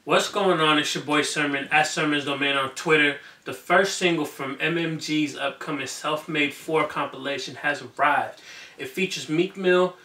What's going on? It's your boy Sermon at Sermon's Domain on Twitter. The first single from MMG's upcoming Self-Made 4 compilation has arrived. It features Meek Mill,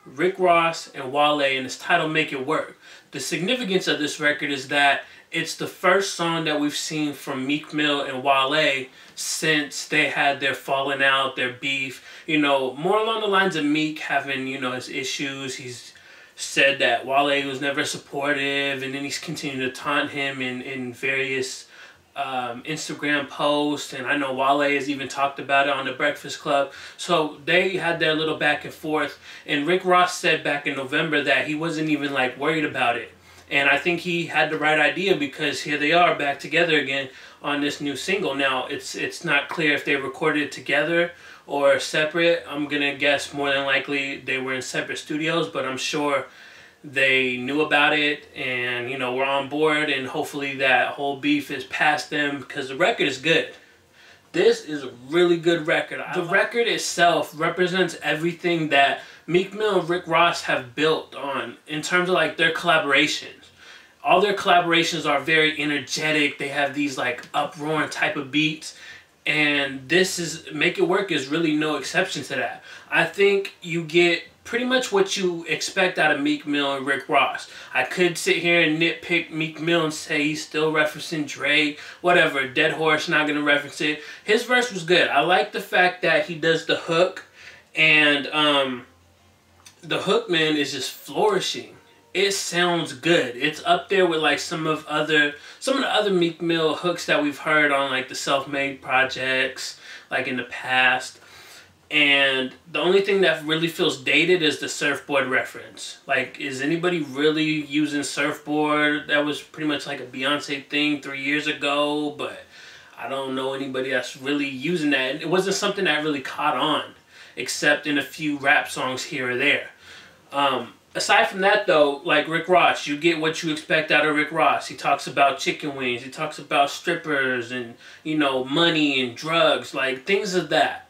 Rick Ross, and Wale, and it's titled Make It Work. The significance of this record is that it's the first song that we've seen from Meek Mill and Wale since they had their falling out, their beef. You know, more along the lines of Meek having, his issues. He's said that Wale was never supportive, and then he's continued to taunt him in various Instagram posts, and I know Wale has even talked about it on the Breakfast Club. So they had their little back and forth, and Rick Ross said back in November that he wasn't even like worried about it. And I think he had the right idea, because here they are back together again on this new single. Now, it's not clear if they recorded it together or separate. I'm going to guess more than likely they were in separate studios, but I'm sure they knew about it and, we're on board, and hopefully that whole beef is past them, because the record is good. This is a really good record. The record itself represents everything that Meek Mill and Rick Ross have built on in terms of like their collaborations. All their collaborations are very energetic. They have these like uproaring type of beats. And this is, Make It Work is really no exception to that. I think you get pretty much what you expect out of Meek Mill and Rick Ross. I could sit here and nitpick Meek Mill and say he's still referencing Drake, whatever, Dead Horse, not going to reference it. His verse was good. I like the fact that he does the hook, and the hook, man, is just flourishing. It sounds good. It's up there with like some of the other Meek Mill hooks that we've heard on like the Self-Made projects, like in the past. And the only thing that really feels dated is the surfboard reference. Like, is anybody really using surfboard? That was pretty much like a Beyonce thing 3 years ago, but I don't know anybody that's really using that. It wasn't something that really caught on, except in a few rap songs here or there. Aside from that, though, like Rick Ross, you get what you expect out of Rick Ross. He talks about chicken wings. He talks about strippers and, money and drugs, like things of that.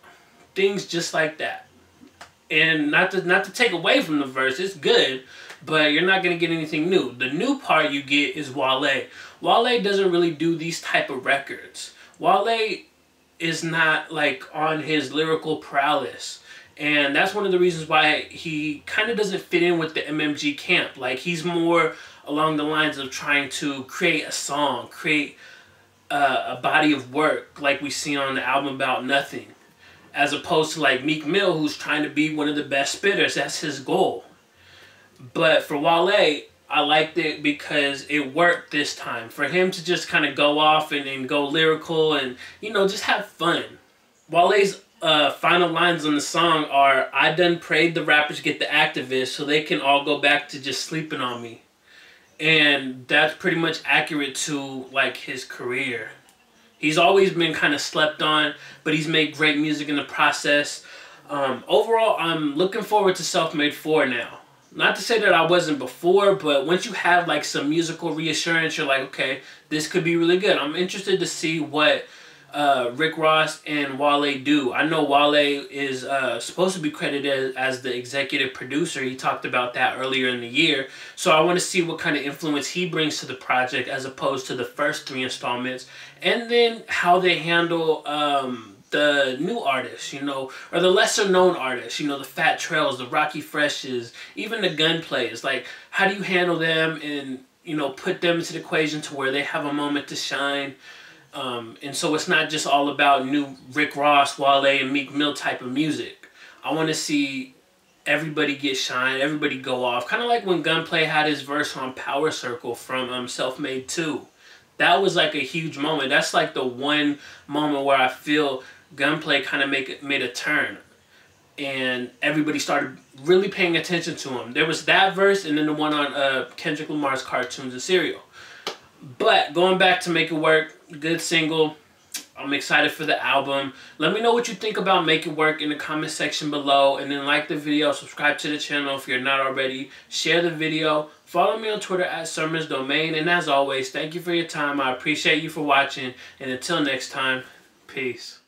Things just like that. And not to take away from the verse, it's good, but you're not going to get anything new. The new part you get is Wale. Wale doesn't really do these type of records. Wale is not like on his lyrical prowess. And that's one of the reasons why he kind of doesn't fit in with the MMG camp. Like, he's more along the lines of trying to create a song, create a body of work like we see on the album About Nothing. As opposed to like Meek Mill, who's trying to be one of the best spitters. That's his goal. But for Wale, I liked it because it worked this time. For him to just kind of go off and go lyrical and, just have fun. Wale's final lines on the song are, "I done prayed the rappers get the activists so they can all go back to just sleeping on me." And that's pretty much accurate to like his career. He's always been kind of slept on, but he's made great music in the process. Overall, I'm looking forward to Self-Made 4 now. Not to say that I wasn't before, but once you have like some musical reassurance, you're like, okay, this could be really good. I'm interested to see what Rick Ross and Wale do. I know Wale is supposed to be credited as the executive producer. He talked about that earlier in the year. So I want to see what kind of influence he brings to the project as opposed to the first 3 installments. And then how they handle the new artists, or the lesser known artists, the Fat Trails, the Rocky Freshes, even the Gunplays. Like, how do you handle them and, put them into the equation to where they have a moment to shine? And so it's not just all about new Rick Ross, Wale, and Meek Mill type of music. I want to see everybody get shine, everybody go off. Kind of like when Gunplay had his verse on Power Circle from Self-Made 2. That was like a huge moment. That's like the one moment where I feel Gunplay kind of made a turn. And everybody started really paying attention to him. There was that verse, and then the one on Kendrick Lamar's Cartoons and Cereal. But going back to Make It Work, good single. I'm excited for the album. Let me know what you think about Make It Work in the comment section below. And then like the video, subscribe to the channel if you're not already. Share the video. Follow me on Twitter at Sermon's Domain. And as always, thank you for your time. I appreciate you for watching. And until next time, peace.